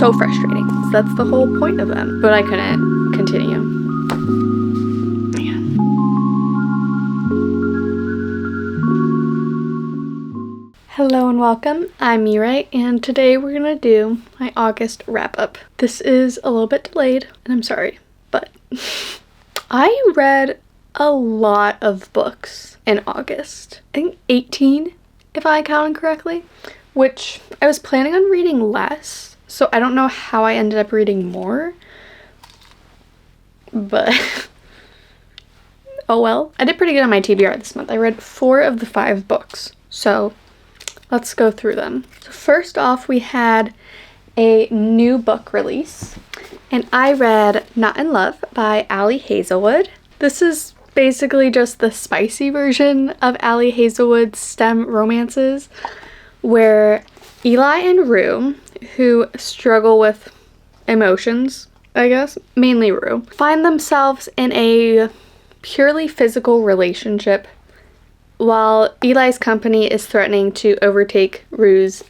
so frustrating. So that's the whole point of them. But I couldn't continue. Man. Hello and welcome. I'm Mirai, and today we're gonna do my August wrap-up. This is a little bit delayed, and I'm sorry, but I read a lot of books in August. I think 18, if I counted correctly, which I was planning on reading less, so I don't know how I ended up reading more, but oh well. I did pretty good on my TBR this month. I read 4 of the 5 books, so let's go through them. So first off, we had a new book release, and I read Not in Love by Ali Hazelwood. This is basically just the spicy version of Ali Hazelwood's STEM romances, where Eli and Rue, who struggle with emotions, I guess, mainly Rue, find themselves in a purely physical relationship while Eli's company is threatening to overtake Rue's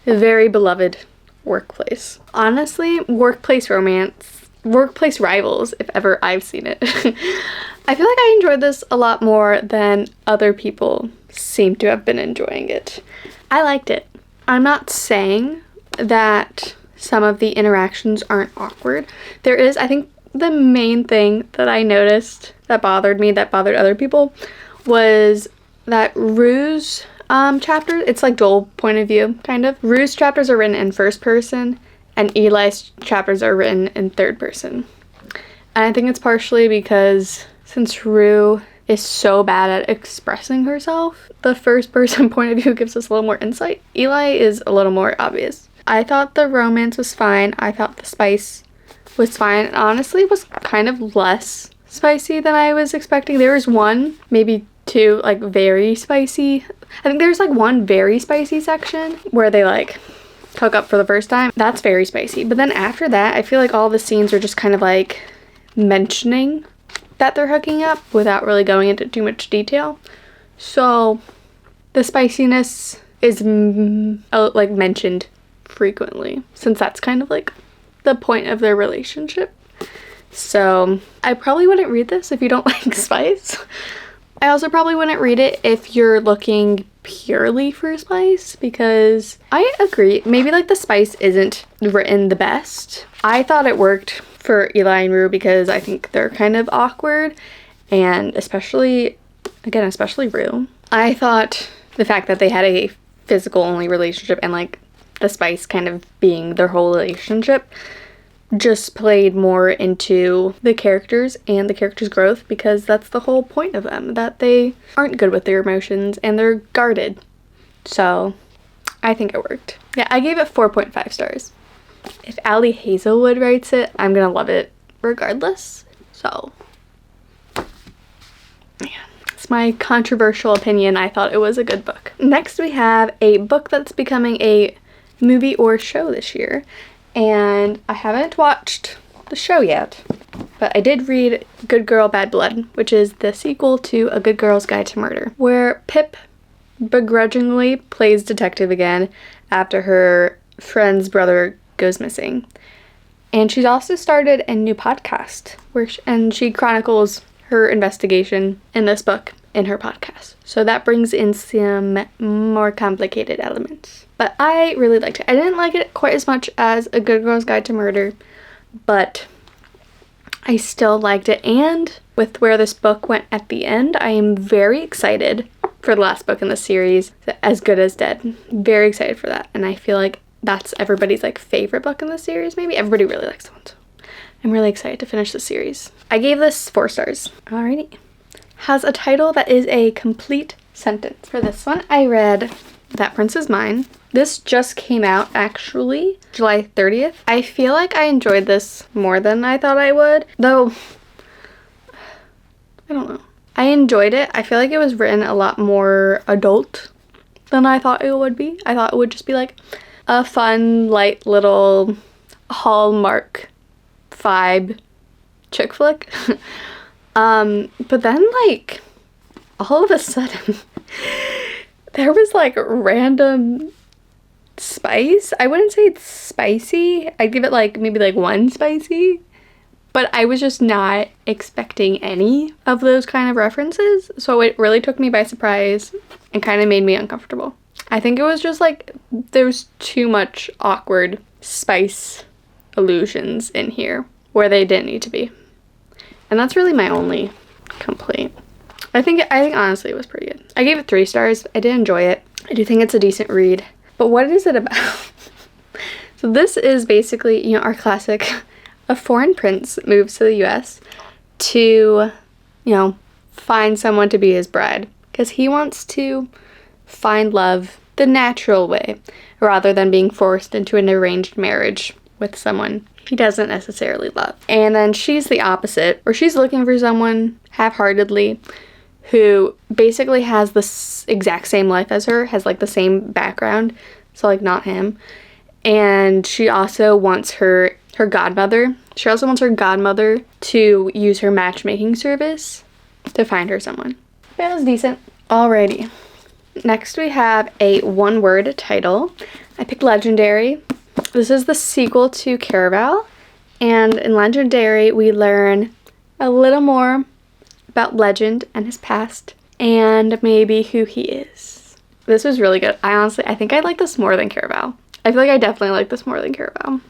very beloved workplace. Honestly, workplace rivals, if ever I've seen it. I feel like I enjoyed this a lot more than other people seem to have been enjoying it. I liked it. I'm not saying that some of the interactions aren't awkward. There is, I think the main thing that I noticed that bothered me, that bothered other people, was that Rue's chapter, it's like dual point of view, kind of. Rue's chapters are written in first person, and Eli's chapters are written in third person. And I think it's partially because since Rue is so bad at expressing herself, the first person point of view gives us a little more insight. Eli is a little more obvious. I thought the romance was fine. I thought the spice was fine. It honestly was kind of less spicy than I was expecting. There was one, maybe 2, like, very spicy. I think there's like one very spicy section where they like hook up for the first time. That's very spicy. But then after that, I feel like all the scenes are just kind of like mentioning that they're hooking up without really going into too much detail. So the spiciness is like mentioned frequently, since that's kind of like the point of their relationship. So I probably wouldn't read this if you don't like spice. I also probably wouldn't read it if you're looking purely for spice, because I agree, maybe like the spice isn't written the best. I thought it worked for Eli and Rue because I think they're kind of awkward, and especially Rue. I thought the fact that they had a physical only relationship and like the spice kind of being their whole relationship just played more into the characters and the characters' growth, because that's the whole point of them, that they aren't good with their emotions and they're guarded. So I think it worked. Yeah, I gave it 4.5 stars. If Ali Hazelwood writes it, I'm gonna love it regardless. So yeah, it's my controversial opinion. I thought it was a good book. Next we have a book that's becoming a movie or show this year. And I haven't watched the show yet, but I did read Good Girl, Bad Blood, which is the sequel to A Good Girl's Guide to Murder, where Pip begrudgingly plays detective again after her friend's brother goes missing. And she's also started a new podcast and she chronicles her investigation in this book in her podcast. So that brings in some more complicated elements. But I really liked it. I didn't like it quite as much as A Good Girl's Guide to Murder, but I still liked it. And with where this book went at the end, I am very excited for the last book in the series, As Good as Dead. Very excited for that. And I feel like that's everybody's like favorite book in the series, maybe. Everybody really likes that one. So I'm really excited to finish the series. I gave this 4 stars. Alrighty. Has a title that is a complete sentence. For this one, I read That Prince Is Mine. This just came out, actually, July 30th. I feel like I enjoyed this more than I thought I would, though, I don't know. I enjoyed it. I feel like it was written a lot more adult than I thought it would be. I thought it would just be like a fun, light little Hallmark vibe chick flick. But then, like, all of a sudden, there was like random spice. I wouldn't say it's spicy. I'd give it like maybe like 1 spicy. But I was just not expecting any of those kind of references. So it really took me by surprise and kind of made me uncomfortable. I think it was just like there's too much awkward spice allusions in here where they didn't need to be. And that's really my only complaint. I think honestly it was pretty good. I gave it 3 stars. I did enjoy it. I do think it's a decent read. But what is it about? So this is basically, you know, our classic. A foreign prince moves to the US to, you know, find someone to be his bride because he wants to find love the natural way rather than being forced into an arranged marriage with someone he doesn't necessarily love. And then she's the opposite, where she's looking for someone half-heartedly who basically has the exact same life as her, has like the same background, so like not him. And she also wants her godmother. She also wants her godmother to use her matchmaking service to find her someone. That was decent. Alrighty. Next we have a 1-word title. I picked Legendary. This is the sequel to Caraval. And in Legendary we learn a little more about Legend and his past and maybe who he is. This was really good. I think I like this more than Caraval. I feel like I definitely like this more than Caraval.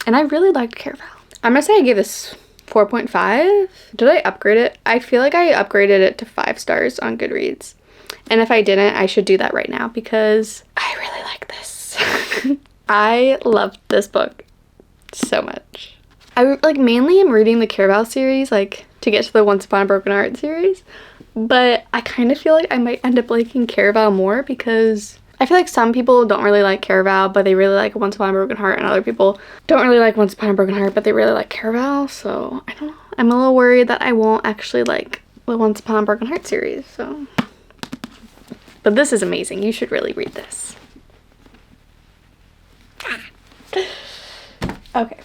And I really liked Caraval. I'm gonna say I gave this 4.5. Did I upgrade it? I feel like I upgraded it to 5 stars on Goodreads. And if I didn't, I should do that right now because I really like this. I loved this book so much. I mainly am reading the Caraval series like to get to the Once Upon a Broken Heart series. But I kind of feel like I might end up liking Caraval more because I feel like some people don't really like Caraval, but they really like Once Upon a Broken Heart, and other people don't really like Once Upon a Broken Heart, but they really like Caraval, so I don't know. I'm a little worried that I won't actually like the Once Upon a Broken Heart series, so. But this is amazing. You should really read this. Okay.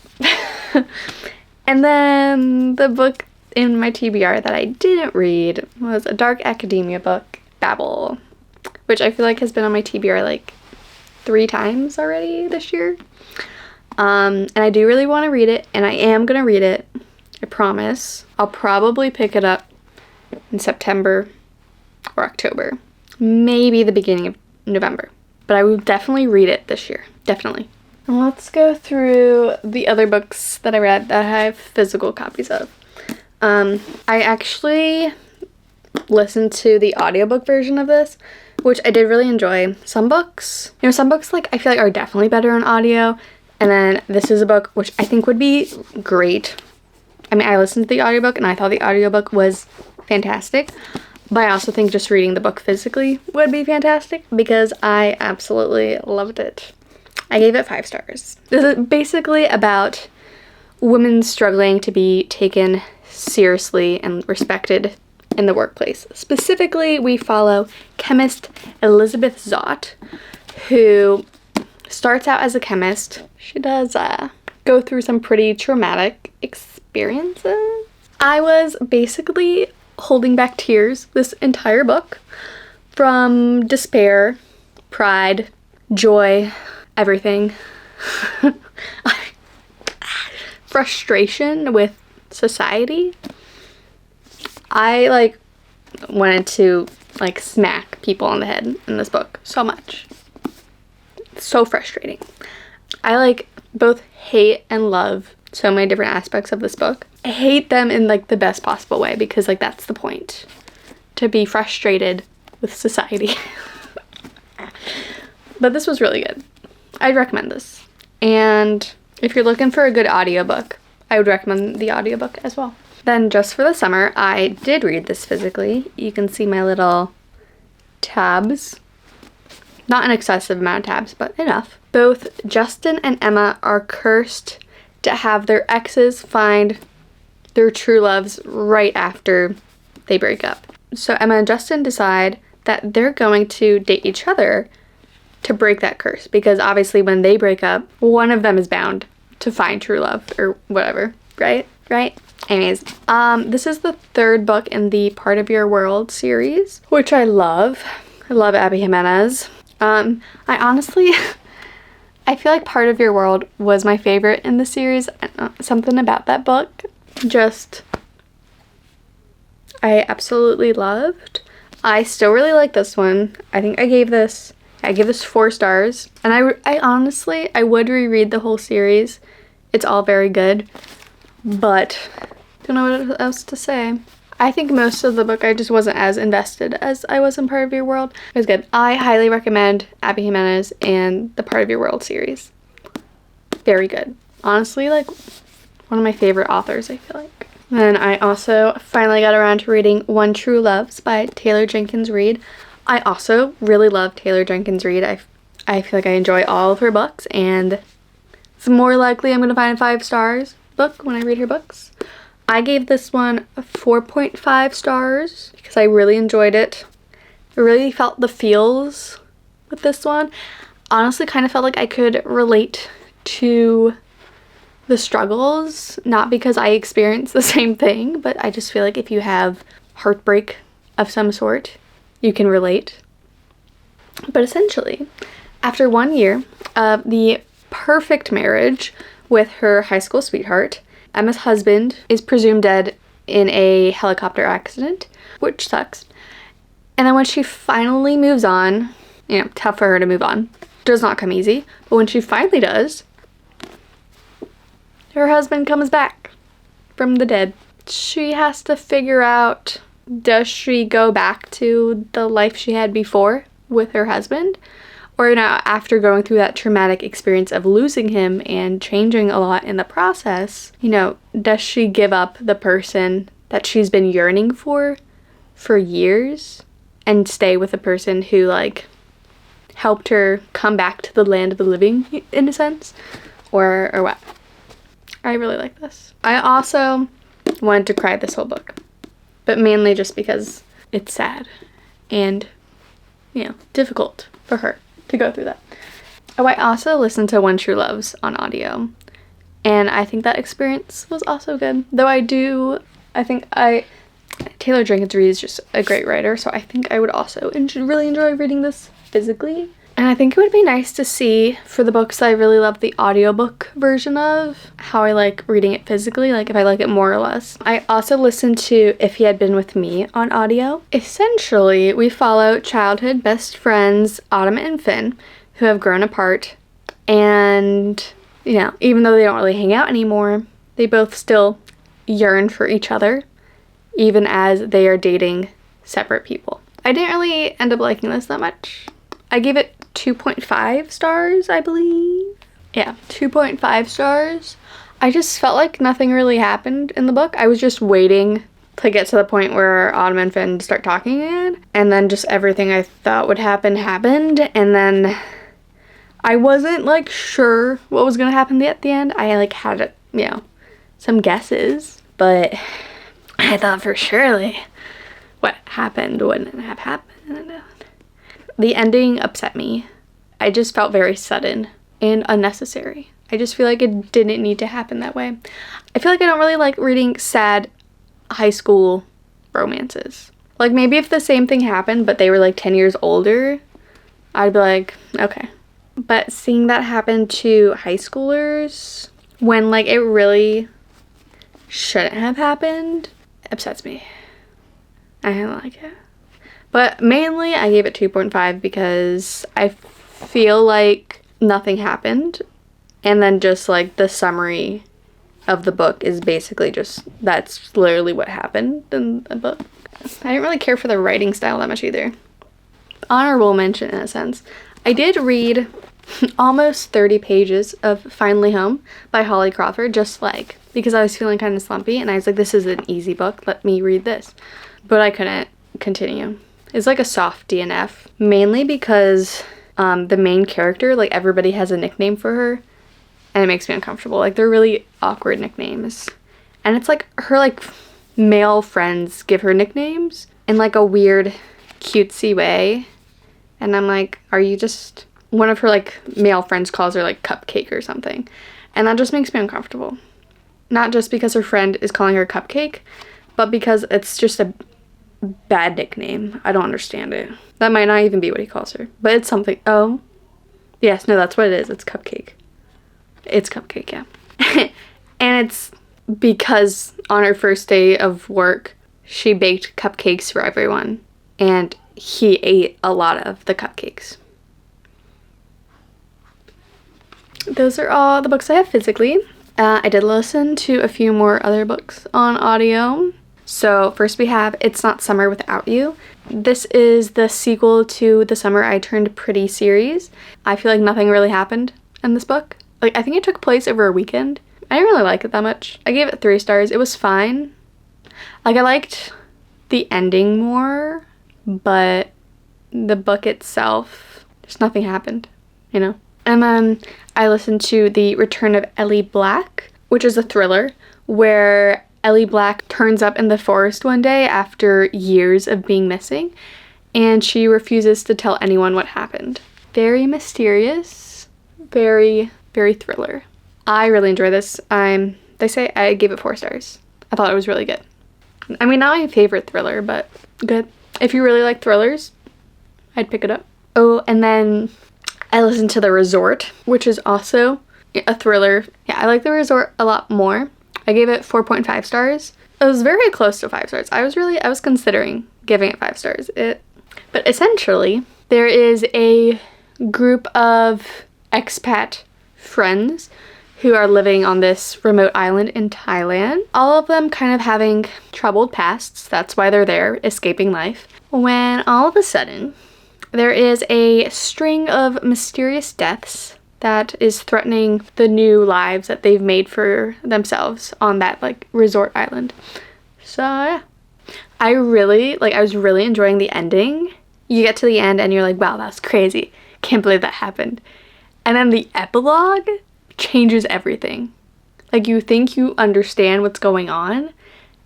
And then the book in my TBR that I didn't read was a dark academia book, Babel, which I feel like has been on my TBR like 3 times already this year. And I do really want to read it, and I am going to read it. I promise. I'll probably pick it up in September or October. Maybe the beginning of November. But I will definitely read it this year. Definitely. And let's go through the other books that I read that I have physical copies of. I actually listened to the audiobook version of this, which I did really enjoy. Some books like I feel like are definitely better on audio, and then this is a book which I think would be great. I mean, I listened to the audiobook and I thought the audiobook was fantastic, but I also think just reading the book physically would be fantastic because I absolutely loved it. I gave it 5 stars. This is basically about women struggling to be taken seriously and respected in the workplace. Specifically, we follow chemist Elizabeth Zott, who starts out as a chemist. She does go through some pretty traumatic experiences. I was basically holding back tears this entire book from despair, pride, joy, everything. Frustration with society. I wanted to smack people on the head in this book so much. It's so frustrating. I both hate and love so many different aspects of this book. I hate them in the best possible way because that's the point. To be frustrated with society. But this was really good. I'd recommend this. And if you're looking for a good audiobook, I would recommend the audiobook as well. Then just for the summer, I did read this physically. You can see my little tabs. Not an excessive amount of tabs, but enough. Both Justin and Emma are cursed to have their exes find their true loves right after they break up. So Emma and Justin decide that they're going to date each other to break that curse, because obviously when they break up, one of them is bound to find true love or whatever, right? Anyways, this is the 3rd book in the Part of Your World series, which I love. I love Abby Jimenez. I honestly, I feel like Part of Your World was my favorite in the series. Something about that book just I absolutely loved. I still really like this one. I think I gave this 4 stars. And I honestly, I would reread the whole series. It's all very good. But don't know what else to say. I think most of the book I just wasn't as invested as I was in Part of Your World. It was good. I highly recommend Abby Jimenez and the Part of Your World series. Very good. Honestly, like one of my favorite authors, I feel like. Then I also finally got around to reading One True Loves by Taylor Jenkins Reid. I also really love Taylor Jenkins Reid. I feel like I enjoy all of her books, and it's more likely I'm going to find a 5 stars book when I read her books. I gave this one 4.5 stars because I really enjoyed it. I really felt the feels with this one. Honestly, kind of felt like I could relate to the struggles, not because I experienced the same thing, but I just feel like if you have heartbreak of some sort, you can relate. But essentially, after 1 year of the perfect marriage with her high school sweetheart, Emma's husband is presumed dead in a helicopter accident, which sucks. And then when she finally moves on, tough for her to move on. Does not come easy, but when she finally does, her husband comes back from the dead. She has to figure out, does she go back to the life she had before with her husband? Or, after going through that traumatic experience of losing him and changing a lot in the process, does she give up the person that she's been yearning for years and stay with a person who, helped her come back to the land of the living, in a sense? Or what? I really like this. I also wanted to cry this whole book, but mainly just because it's sad and, difficult for her to go through that. Oh, I also listened to One True Loves on audio, and I think that experience was also good. Though Taylor Jenkins Reid is just a great writer, so I think I would also really enjoy reading this physically. And I think it would be nice to see, for the books I really love the audiobook version of, how I like reading it physically, if I like it more or less. I also listened to If He Had Been With Me on audio. Essentially, we follow childhood best friends Autumn and Finn, who have grown apart, and, even though they don't really hang out anymore, they both still yearn for each other, even as they are dating separate people. I didn't really end up liking this that much. I gave it 2.5 stars, I believe. Yeah, 2.5 stars. I just felt like nothing really happened in the book. I was just waiting to get to the point where Autumn and Finn start talking again. And then just everything I thought would happen happened. And then I wasn't, sure what was going to happen at the end. I, had, some guesses. But I thought for surely what happened wouldn't have happened. The ending upset me. I just felt very sudden and unnecessary. I just feel like it didn't need to happen that way. I feel like I don't really like reading sad high school romances. Maybe if the same thing happened, but they were 10 years older, I'd be like, okay. But seeing that happen to high schoolers when it really shouldn't have happened upsets me. I don't like it. But mainly I gave it 2.5 because I feel like nothing happened. And then just the summary of the book is basically just, that's literally what happened in the book. I didn't really care for the writing style that much either. Honorable mention in a sense. I did read almost 30 pages of Finally Home by Holly Crawford, just because I was feeling kind of slumpy and I was like, this is an easy book, let me read this. But I couldn't continue. It's a soft DNF, mainly because the main character, everybody has a nickname for her, and it makes me uncomfortable. They're really awkward nicknames. And it's her male friends give her nicknames in a weird cutesy way. And I'm like, are you just, one of her male friends calls her Cupcake or something. And that just makes me uncomfortable. Not just because her friend is calling her Cupcake, but because it's just a bad nickname. I don't understand it. That might not even be what he calls her, but it's something. Oh, Yes, no, that's what it is. It's cupcake. It's cupcake, yeah. And it's because on her first day of work, she baked cupcakes for everyone. And he ate a lot of the cupcakes. Those are all the books I have physically. I did listen to a few more other books on audio. So first we have It's Not Summer Without You. This is the sequel to the Summer I Turned Pretty series. I feel like nothing really happened in this book. Like, I think it took place over a weekend. I didn't really like it that much. I gave it 3 stars. It was fine. Like, I liked the ending more, but the book itself, just nothing happened, you know? And then I listened to The Return of Ellie Black, which is a thriller where Ellie Black turns up in the forest one day after years of being missing, and she refuses to tell anyone what happened. Very mysterious, very, very thriller. I really enjoy this. They say I gave it 4 stars. I thought it was really good. I mean, not my favorite thriller, but good. If you really like thrillers, I'd pick it up. Oh, and then I listened to The Resort, which is also a thriller. Yeah, I like The Resort a lot more. I gave it 4.5 stars. It was very close to 5 stars. I was considering giving it 5 stars. But essentially, there is a group of expat friends who are living on this remote island in Thailand. All of them kind of having troubled pasts. That's why they're there, escaping life. When all of a sudden, there is a string of mysterious deaths that is threatening the new lives that they've made for themselves on that, like, resort island. So, yeah. I was really enjoying the ending. You get to the end and you're like, wow, that's crazy. Can't believe that happened. And then the epilogue changes everything. Like, you think you understand what's going on,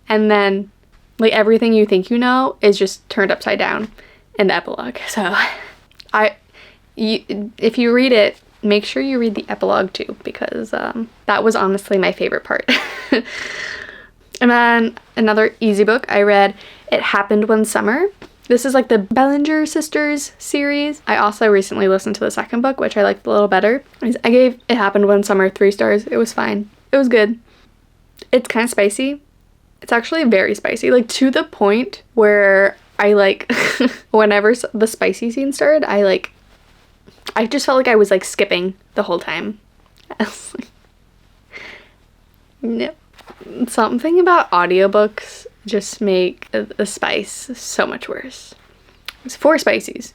and then, like, everything you think you know is just turned upside down in the epilogue. So, if you read it, make sure you read the epilogue too, because that was honestly my favorite part. And then another easy book I read, It Happened One Summer. This is like the Bellinger Sisters series. I also recently listened to the second book, which I liked a little better. I gave It Happened One Summer 3 stars. It was fine. It was good. It's kind of spicy. It's actually very spicy, like to the point where I like, whenever the spicy scene started, I just felt like I was like skipping the whole time. I was like, no. Something about audiobooks just make the spice so much worse. It's 4 spices.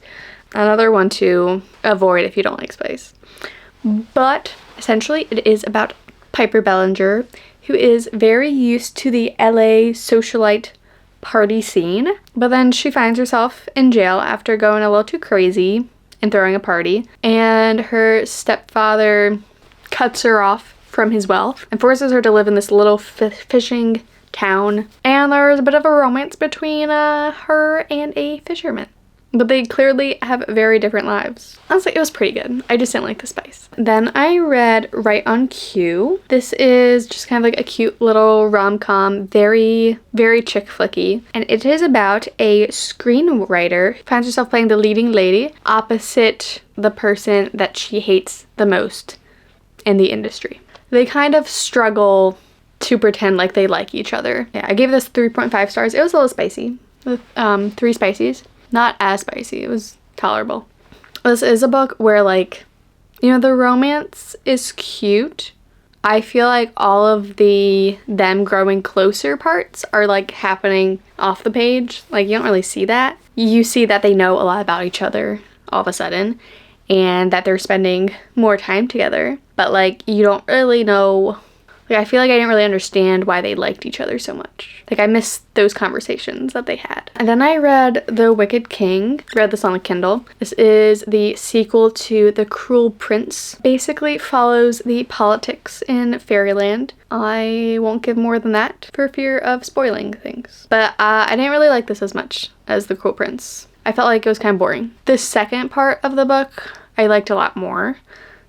Another one to avoid if you don't like spice. But essentially it is about Piper Bellinger, who is very used to the LA socialite party scene, but then she finds herself in jail after going a little too crazy and throwing a party, and her stepfather cuts her off from his wealth and forces her to live in this little fishing town, and there's a bit of a romance between her and a fisherman. But they clearly have very different lives. Honestly, it was pretty good. I just didn't like the spice. Then I read Right on Cue. This is just kind of like a cute little rom-com, very, very chick flicky. And it is about a screenwriter who finds herself playing the leading lady opposite the person that she hates the most in the industry. They kind of struggle to pretend like they like each other. Yeah, I gave this 3.5 stars. It was a little spicy with 3 spices. Not as spicy. It was tolerable. This is a book where, like, you know, the romance is cute. I feel like all of the them growing closer parts are, like, happening off the page. Like, you don't really see that. You see that they know a lot about each other all of a sudden, and that they're spending more time together. But, like, you don't really know. Like, I feel like I didn't really understand why they liked each other so much. Like, I missed those conversations that they had. And then I read The Wicked King. Read this on the Kindle. This is the sequel to The Cruel Prince. Basically follows the politics in Fairyland. I won't give more than that for fear of spoiling things. But I didn't really like this as much as The Cruel Prince. I felt like it was kind of boring. The second part of the book I liked a lot more.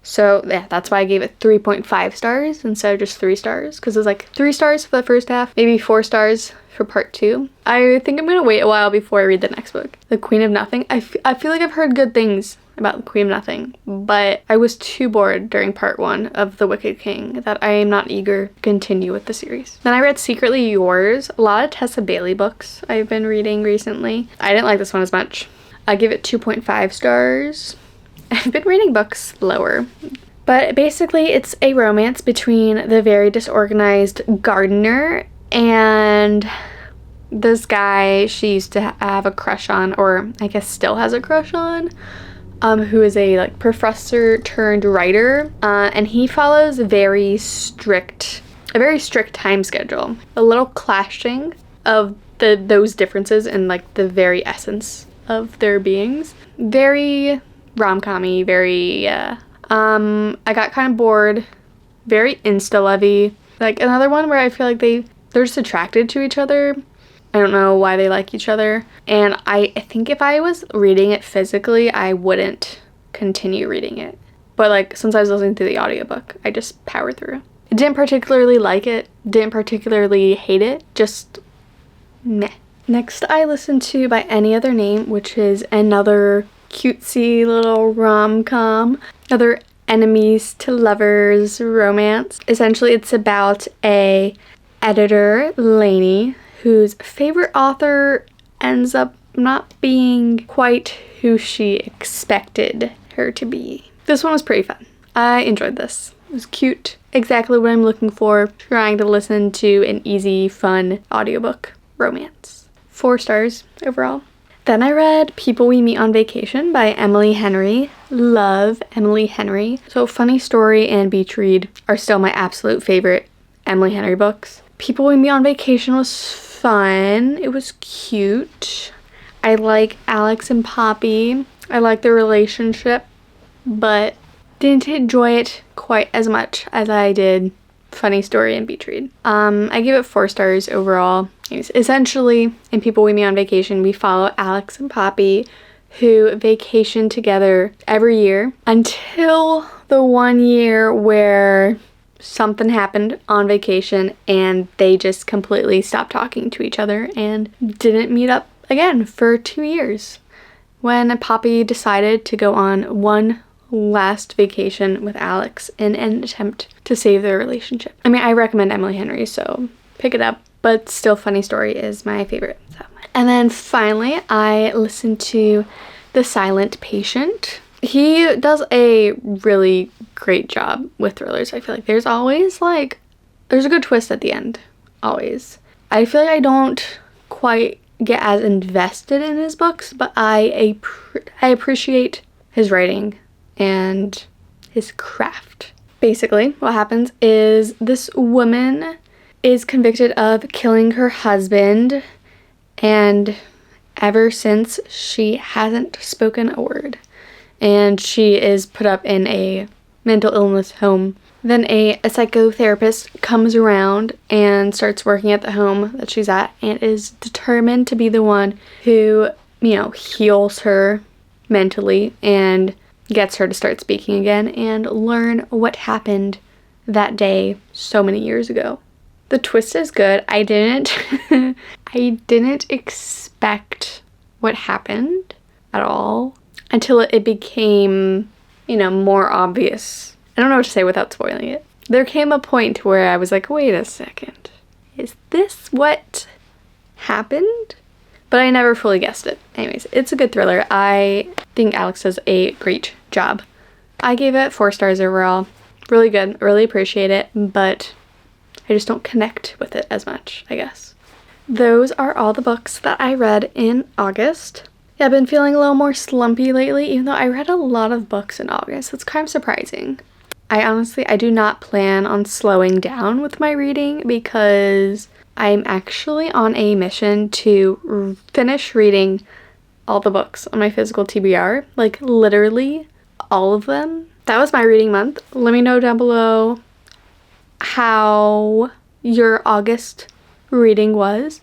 So yeah, that's why I gave it 3.5 stars instead of just 3 stars. Because it was like 3 stars for the first half, maybe 4 stars for part 2. I think I'm going to wait a while before I read the next book. The Queen of Nothing. I feel like I've heard good things about the Queen of Nothing, but I was too bored during part 1 of The Wicked King that I am not eager to continue with the series. Then I read Secretly Yours, a lot of Tessa Bailey books I've been reading recently. I didn't like this one as much. I give it 2.5 stars. I've been reading books lower. But basically it's a romance between the very disorganized gardener and this guy she used to have a crush on, or I guess still has a crush on, who is a like professor turned writer, and he follows a very strict time schedule. A little clashing of those differences in like the very essence of their beings. Very rom-com-y, very I got kind of bored. Very insta-lovey. Like another one where I feel like they're just attracted to each other. I don't know why they like each other. And I think if I was reading it physically, I wouldn't continue reading it. But like since I was listening to the audiobook, I just powered through. I didn't particularly like it. Didn't particularly hate it. Just meh. Next I listened to By Any Other Name, which is another cutesy little rom-com. Another enemies to lovers romance. Essentially it's about a editor, Lainey, whose favorite author ends up not being quite who she expected her to be. This one was pretty fun. I enjoyed this. It was cute. Exactly what I'm looking for. Trying to listen to an easy, fun audiobook romance. 4 stars overall. Then I read People We Meet on Vacation by Emily Henry. Love Emily Henry. So Funny Story and Beach Read are still my absolute favorite Emily Henry books. People We Meet on Vacation was fun. It was cute. I like Alex and Poppy. I like their relationship, but didn't enjoy it quite as much as I did Funny Story and Beach Read. I give it 4 stars overall. Essentially, in People We Meet on Vacation, we follow Alex and Poppy, who vacation together every year until the one year where something happened on vacation and they just completely stopped talking to each other and didn't meet up again for 2 years, when Poppy decided to go on one last vacation with Alex in an attempt to save their relationship. I mean, I recommend Emily Henry, so pick it up, but still Funny Story is my favorite. So. And then finally, I listened to The Silent Patient. He does a really great job with thrillers. I feel like there's always there's a good twist at the end. Always. I feel like I don't quite get as invested in his books, but I appreciate his writing and his craft. Basically, what happens is this woman is convicted of killing her husband, and ever since she hasn't spoken a word. And she is put up in a mental illness home. Then a psychotherapist comes around and starts working at the home that she's at and is determined to be the one who, heals her mentally and gets her to start speaking again and learn what happened that day so many years ago. The twist is good. I didn't expect what happened at all until it became, more obvious. I don't know what to say without spoiling it. There came a point where I was like, wait a second. Is this what happened? But I never fully guessed it. Anyways, it's a good thriller. I think Alex does a great job. I gave it 4 stars overall. Really good. Really appreciate it, but I just don't connect with it as much, I guess. Those are all the books that I read in August. Yeah, I've been feeling a little more slumpy lately, even though I read a lot of books in August. It's kind of surprising. I do not plan on slowing down with my reading because I'm actually on a mission to finish reading all the books on my physical TBR. Like, literally all of them. That was my reading month. Let me know down below how your August reading was.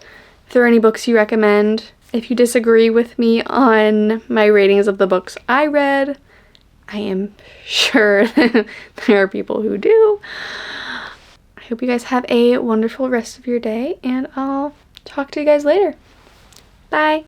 If there are any books you recommend. If you disagree with me on my ratings of the books I read, I am sure there are people who do. I hope you guys have a wonderful rest of your day, and I'll talk to you guys later. Bye!